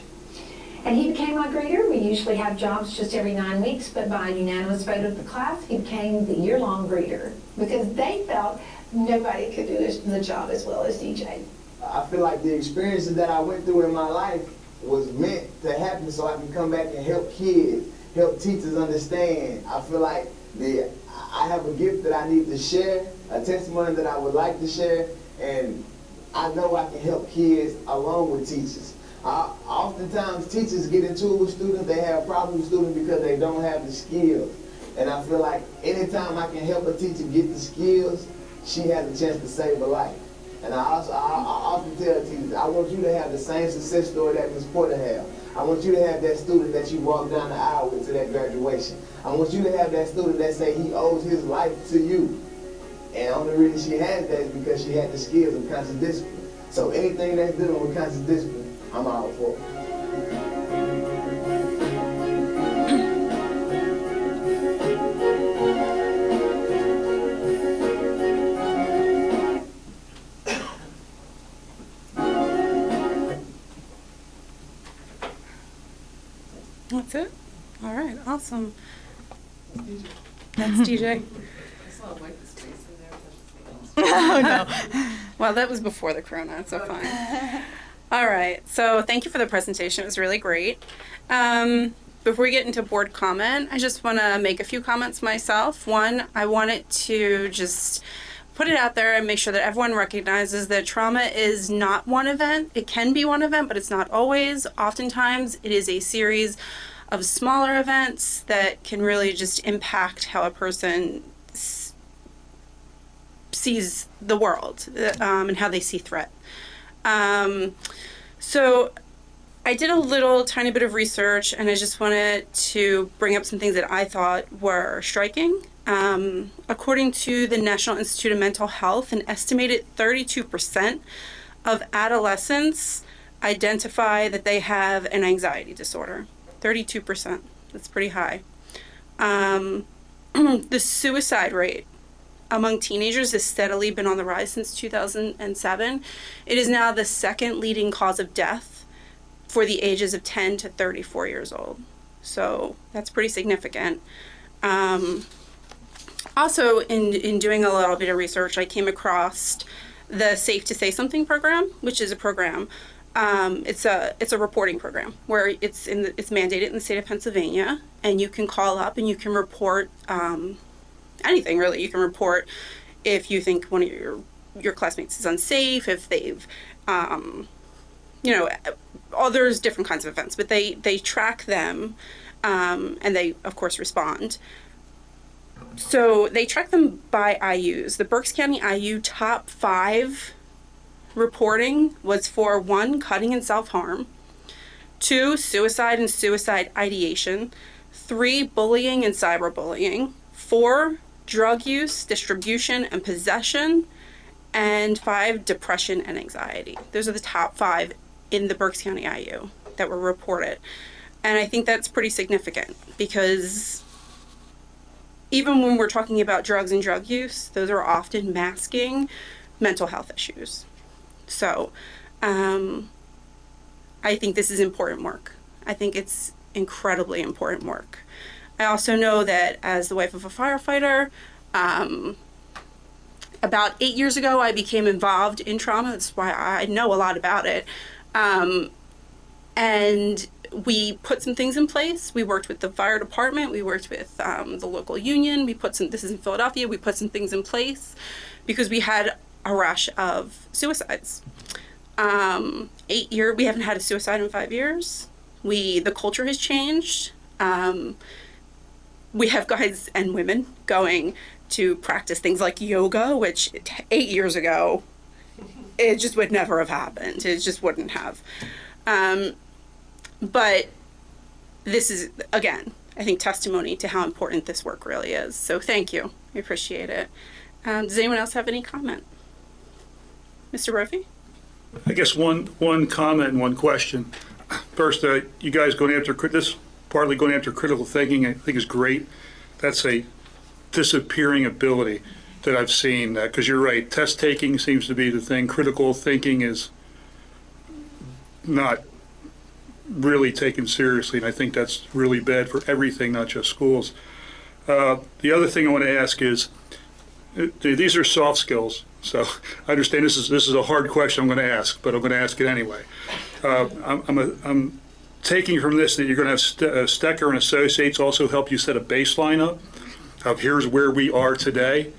And he became my greeter. We usually have jobs just every 9 weeks, but by unanimous vote of the class, he became the year-long greeter because they felt nobody could do the job as well as DJ. I feel like the experiences that I went through in my life was meant to happen so I can come back and help kids, help teachers understand. I feel like I have a gift that I need to share, a testimony that I would like to share, and I know I can help kids along with teachers. Oftentimes teachers get into it with students, they have problems with students because they don't have the skills. And I feel like anytime I can help a teacher get the skills, she has a chance to save a life. And I often tell teachers, I want you to have the same success story that Ms. Porter had. I want you to have that student that you walk down the aisle with to that graduation. I want you to have that student that say he owes his life to you. And the only reason she has that is because she had the skills of conscious discipline. So anything that's dealing with conscious discipline, I'm all for it. That's it? All right, awesome. That's DJ. Oh, no. Well, that was before the corona, so fine. All right, so thank you for the presentation. It was really great. Before we get into board comment, I just want to make a few comments myself. One, I wanted to just put it out there and make sure that everyone recognizes that trauma is not one event. It can be one event, but it's not always. Oftentimes, it is a series of smaller events that can really just impact how a person sees the world and how they see threat. So I did a little tiny bit of research, and I just wanted to bring up some things that I thought were striking. According to the National Institute of Mental Health, an estimated 32% of adolescents identify that they have an anxiety disorder. 32%. That's pretty high. The suicide rate among teenagers has steadily been on the rise since 2007. It is now the second leading cause of death for the ages of 10 to 34 years old. So that's pretty significant. Also, in doing a little bit of research, I came across the Safe to Say Something program, which is a program. It's a reporting program where it's mandated in the state of Pennsylvania, and you can call up and you can report anything really. You can report if you think one of your classmates is unsafe, if they've there's different kinds of events, but they track them, and they of course respond. So they track them by IUs. The Berks County IU top 5 reporting was for 1, cutting and self-harm, 2, suicide and suicide ideation, 3, bullying and cyberbullying, 4, drug use, distribution, and possession, and 5, depression and anxiety. Those are the top 5 in the Berks County IU that were reported. And I think that's pretty significant because even when we're talking about drugs and drug use, those are often masking mental health issues. So I think this is important work. I think it's incredibly important work. I also know that as the wife of a firefighter, about 8 years ago, I became involved in trauma. That's why I know a lot about it. And we put some things in place. We worked with the fire department. We worked with the local union. This is in Philadelphia. We put some things in place because we had a rush of suicides. 8 years, we haven't had a suicide in 5 years. The culture has changed. We have guys and women going to practice things like yoga, which 8 years ago, it just would never have happened. It just wouldn't have. But this is, again, I think testimony to how important this work really is. So thank you. I appreciate it. Does anyone else have any comment? Mr. Brophy? I guess one comment and one question. First, you guys going after this, partly going after critical thinking, I think is great. That's a disappearing ability that I've seen, because you're right, test taking seems to be the thing. Critical thinking is not really taken seriously, and I think that's really bad for everything, not just schools. The other thing I want to ask is, these are soft skills, so I understand this is a hard question I'm going to ask, but I'm going to ask it anyway. I'm taking from this that you're going to have Stecker and Associates also help you set a baseline up of here's where we are today,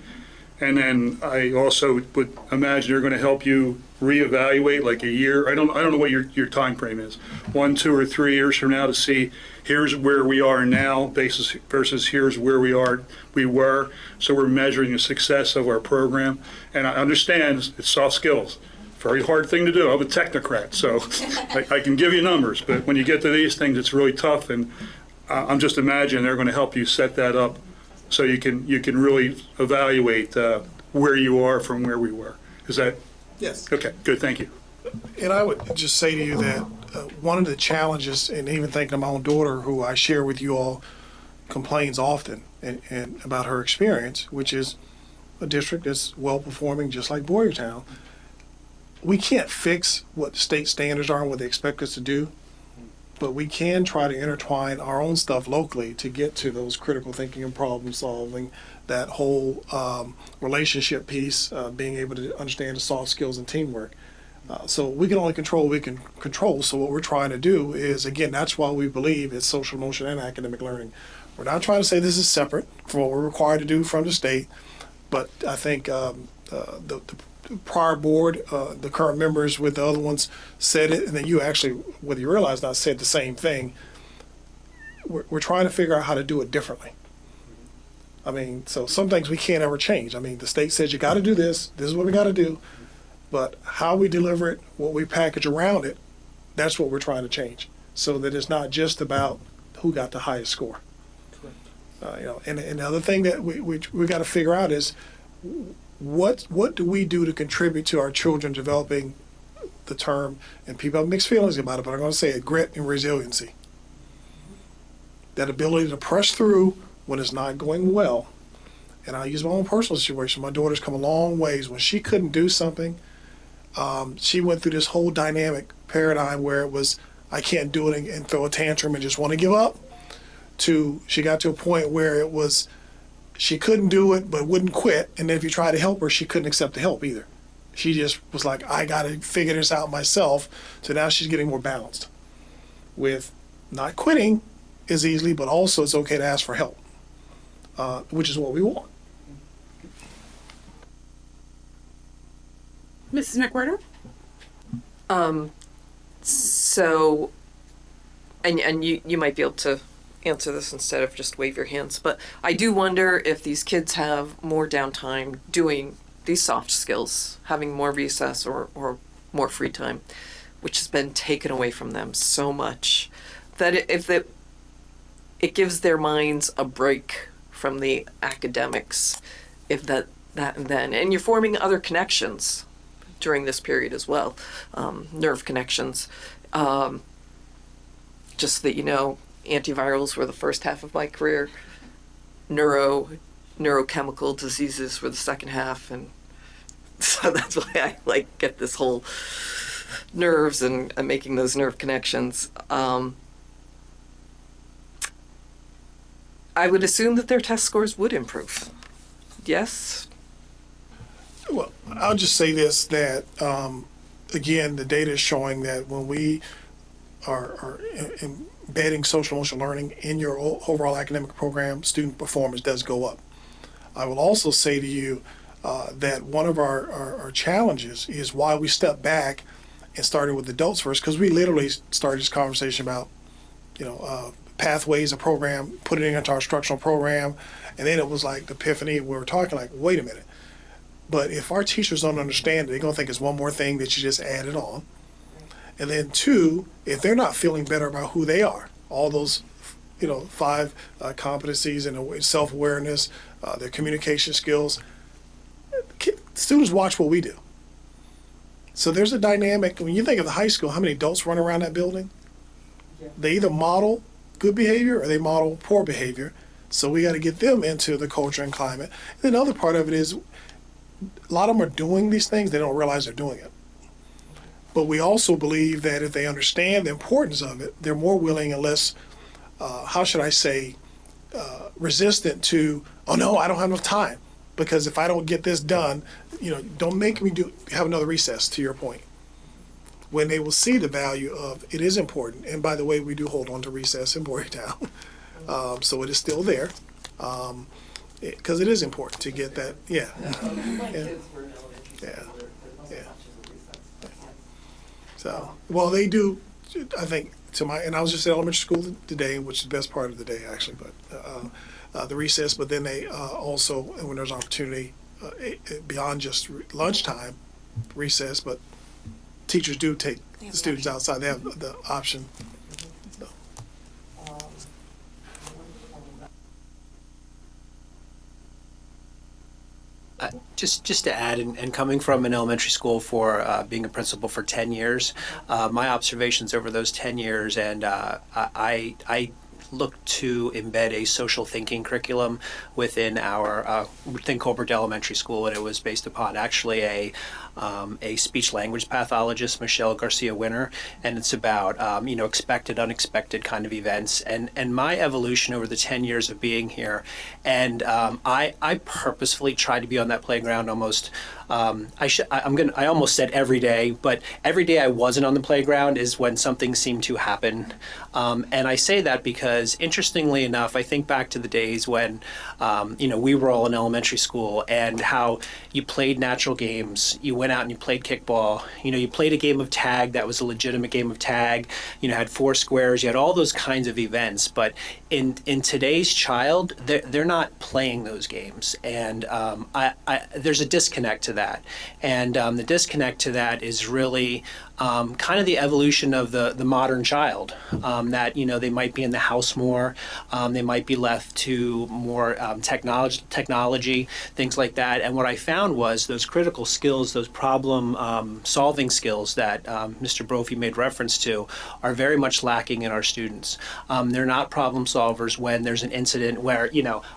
and then I also would imagine they're going to help you reevaluate like a year. I don't know what your time frame is, 1, 2, or 3 years from now to see here's where we are now versus here's where we were. So we're measuring the success of our program. And I understand it's soft skills. very hard thing to do. I'm a technocrat, so I can give you numbers, but when you get to these things, it's really tough, and I'm just imagining they're going to help you set that up so you can really evaluate where you are from where we were. Is that? Yes. Okay, good, thank you. And I would just say to you that one of the challenges, and even thinking of my own daughter, who I share with you all, complains often and about her experience, which is a district that's well-performing just like Boyertown. We can't fix what the state standards are and what they expect us to do, but we can try to intertwine our own stuff locally to get to those critical thinking and problem solving, that whole relationship piece, being able to understand the soft skills and teamwork. So we can only control what we can control. So what we're trying to do is, again, that's why we believe it's social emotion and academic learning. We're not trying to say this is separate from what we're required to do from the state, but I think the prior board, the current members with the other ones said it, and then you actually, whether you realize not, said the same thing. We're trying to figure out how to do it differently. I mean, so some things we can't ever change. I mean, the state says you got to do this. This is what we got to do. But how we deliver it, what we package around it, that's what we're trying to change, so that it's not just about who got the highest score. And the other thing that we got to figure out is what do we do to contribute to our children developing the term, and people have mixed feelings about it, but I'm going to say it, grit and resiliency. That ability to press through when it's not going well. And I'll use my own personal situation. My daughter's come a long ways. When she couldn't do something, she went through this whole dynamic paradigm where it was, I can't do it, and throw a tantrum and just want to give up, to she got to a point where it was, she couldn't do it but wouldn't quit, and then if you tried to help her, she couldn't accept the help either. She just was like, I got to figure this out myself. So now she's getting more balanced with not quitting as easily, but also it's okay to ask for help, which is what we want. Mrs. McWhirter? So, and you might be able to answer this instead of just wave your hands, but I do wonder if these kids have more downtime doing these soft skills, having more recess or more free time, which has been taken away from them so much, that it gives their minds a break from the academics, if that and then, and you're forming other connections during this period as well, nerve connections. Just that, antivirals were the first half of my career, neurochemical diseases were the second half, and so that's why I get this whole nerves and making those nerve connections. I would assume that their test scores would improve. Yes? Well, I'll just say this, that, again, the data is showing that when we are embedding social emotional learning in your overall academic program, student performance does go up. I will also say to you that one of our challenges is why we stepped back and started with adults first, because we literally started this conversation about, pathways, a program, putting it into our instructional program, and then it was like the epiphany. We were talking like, wait a minute. But if our teachers don't understand it, they're going to think it's one more thing that you just added on. And then two, if they're not feeling better about who they are, all those, 5 competencies and self-awareness, their communication skills, students watch what we do. So there's a dynamic. When you think of the high school, how many adults run around that building? Yeah. They either model good behavior or they model poor behavior. So we got to get them into the culture and climate. And then the other part of it is, a lot of them are doing these things, they don't realize they're doing it. But we also believe that if they understand the importance of it, they're more willing and less, resistant to, oh no, I don't have enough time. Because if I don't get this done, don't make me have another recess, to your point. When they will see the value of, it is important. And by the way, we do hold on to recess in Boyertown. So it is still there. Because it is important to get that, yeah. So, well, they do, I think, and I was just at elementary school today, which is the best part of the day, actually, but the recess, but then they also, when there's opportunity, beyond just lunchtime, recess, but teachers do take the students outside. They have the option. Just to add, and coming from an elementary school for being a principal for 10 years, my observations over those 10 years, and I look to embed a social thinking curriculum within Colbert Elementary School, and it was based upon actually a speech language pathologist, Michelle Garcia Winter, and it's about expected, unexpected kind of events, and my evolution over the 10 years of being here, and I purposefully try to be on that playground almost. I almost said every day, but every day I wasn't on the playground is when something seemed to happen. And I say that because, interestingly enough, I think back to the days when, we were all in elementary school and how you played natural games. You went out and you played kickball. You played a game of tag that was a legitimate game of tag. Had four squares. You had all those kinds of events. But in today's child, they're not playing those games, and there's a disconnect to that. And the disconnect to that is really kind of the evolution of the modern child, that they might be in the house more, they might be left to more technology, things like that. And what I found was those critical skills, those problem solving skills that Mr. Brophy made reference to, are very much lacking in our students. They're not problem solvers when there's an incident where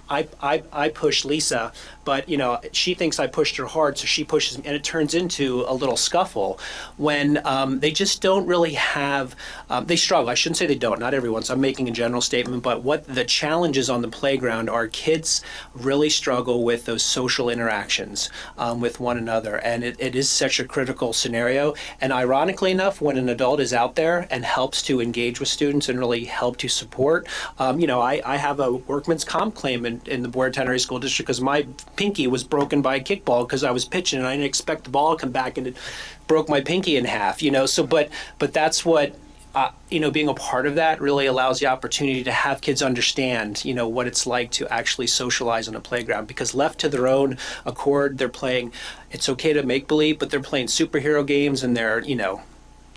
I push Lisa, but she thinks I pushed her hard, so she pushes me, and it turns into a little scuffle when they just don't really have, they struggle. I shouldn't say they don't, not everyone, so I'm making a general statement, but what the challenges on the playground are, kids really struggle with those social interactions with one another, and it is such a critical scenario. And ironically enough, when an adult is out there and helps to engage with students and really help to support, I have a workman's comp claim in the Board Tennery School District because my pinky was broken by a kickball because I was pitching and I didn't expect the ball to come back and it broke my pinky in half, so but that's what being a part of that really allows the opportunity to have kids understand what it's like to actually socialize on a playground, because left to their own accord, they're playing, it's okay to make believe, but they're playing superhero games and they're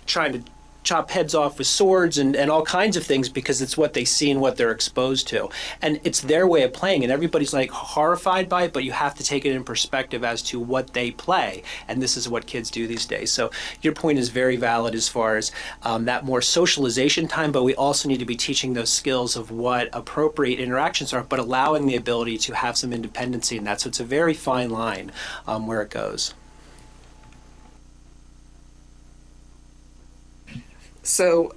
trying to chop heads off with swords and all kinds of things because it's what they see and what they're exposed to. And it's their way of playing, and everybody's like horrified by it, but you have to take it in perspective as to what they play. And this is what kids do these days. So your point is very valid as far as that more socialization time, but we also need to be teaching those skills of what appropriate interactions are, but allowing the ability to have some independency, and it's a very fine line where it goes. So,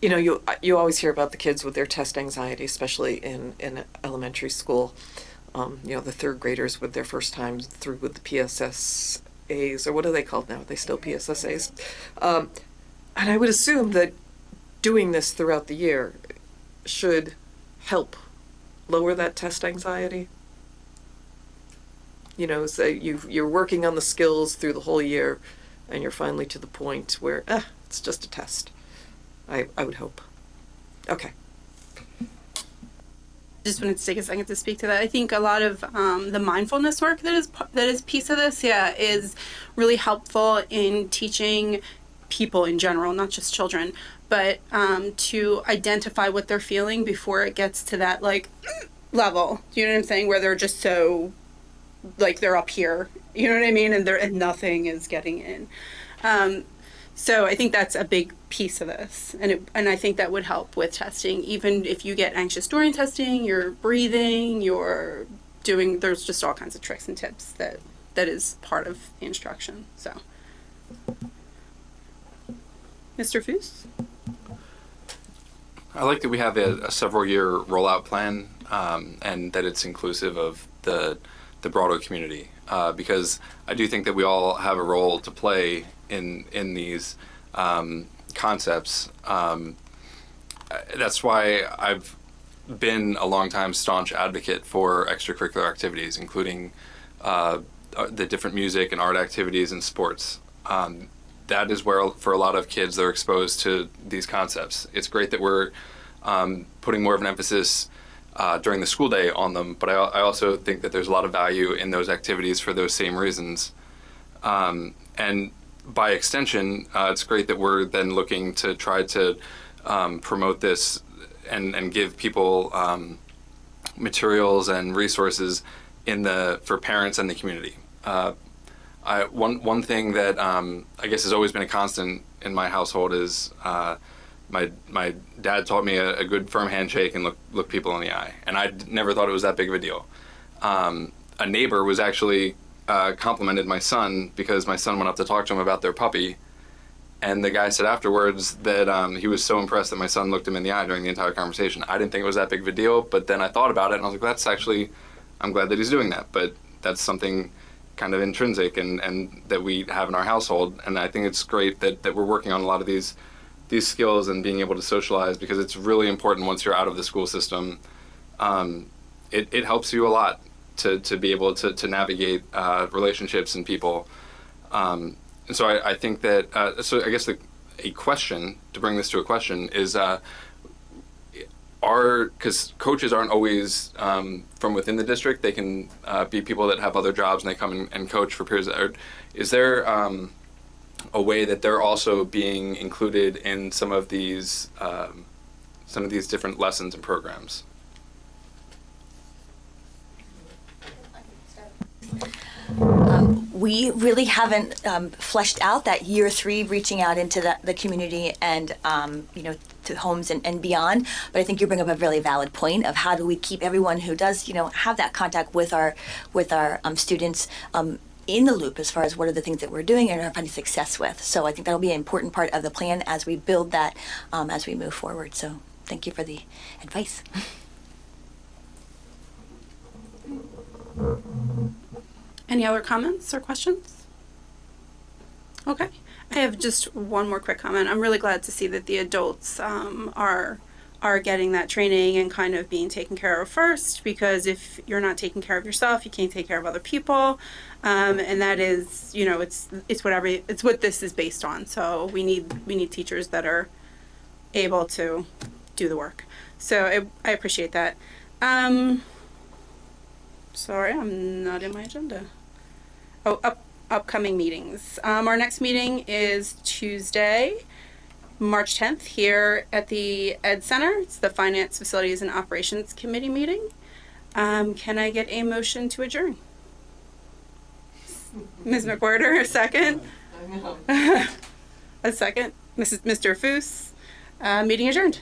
you always hear about the kids with their test anxiety, especially in elementary school. The third graders with their first time through with the PSSAs, or what are they called now? Are they still PSSAs? And I would assume that doing this throughout the year should help lower that test anxiety. So you're working on the skills through the whole year, and you're finally to the point where, it's just a test. I would hope. Okay. Just wanted to take a second to speak to that. I think a lot of the mindfulness work that is piece of this, is really helpful in teaching people in general, not just children, but to identify what they're feeling before it gets to that level. Do you know what I'm saying? Where they're just so they're up here. You know what I mean? And nothing is getting in. So I think that's a big piece of this, and I think that would help with testing. Even if you get anxious during testing, you're breathing, there's just all kinds of tricks and tips that is part of the instruction. So, Mr. Foos? I like that we have a several-year rollout plan, and that it's inclusive of the broader community, because I do think that we all have a role to play in these concepts. That's why I've been a long-time staunch advocate for extracurricular activities, including the different music and art activities and sports. That is where, for a lot of kids, they're exposed to these concepts. It's great that we're putting more of an emphasis during the school day on them, but I also think that there's a lot of value in those activities for those same reasons. And by extension, it's great that we're then looking to try to promote this and give people materials and resources for parents and the community. One thing that I guess has always been a constant in my household is my dad taught me a good firm handshake and look people in the eye, and I never thought it was that big of a deal. A neighbor was actually complimented my son because my son went up to talk to him about their puppy, and the guy said afterwards that he was so impressed that my son looked him in the eye during the entire conversation. I didn't think it was that big of a deal, but then I thought about it and I was like, I'm glad that he's doing that, but that's something kind of intrinsic and that we have in our household, and I think it's great that we're working on a lot of these skills and being able to socialize, because it's really important once you're out of the school system. It helps you a lot to be able to navigate relationships and people. And so I think that, so I guess a question, to bring this to a question, is because coaches aren't always from within the district, they can be people that have other jobs and they come and coach for periods. Is there a way that they're also being included in some of these different lessons and programs? We really haven't fleshed out that year 3 reaching out into the community and to homes and beyond. But I think you bring up a really valid point of how do we keep everyone who does have that contact with our students in the loop as far as what are the things that we're doing and are finding success with. So I think that'll be an important part of the plan as we build that as we move forward. So thank you for the advice. Any other comments or questions? Okay. I have just one more quick comment. I'm really glad to see that the adults are getting that training and kind of being taken care of first, because if you're not taking care of yourself, you can't take care of other people. And that is, it's what this is based on. So we need teachers that are able to do the work. So I appreciate that. Sorry, I'm not in my agenda. Oh, upcoming meetings. Our next meeting is Tuesday, March 10th, here at the Ed Center. It's the Finance, Facilities, and Operations Committee meeting. Can I get a motion to adjourn? Ms. McWhorter, a second? A second. Mr. Foose, meeting adjourned.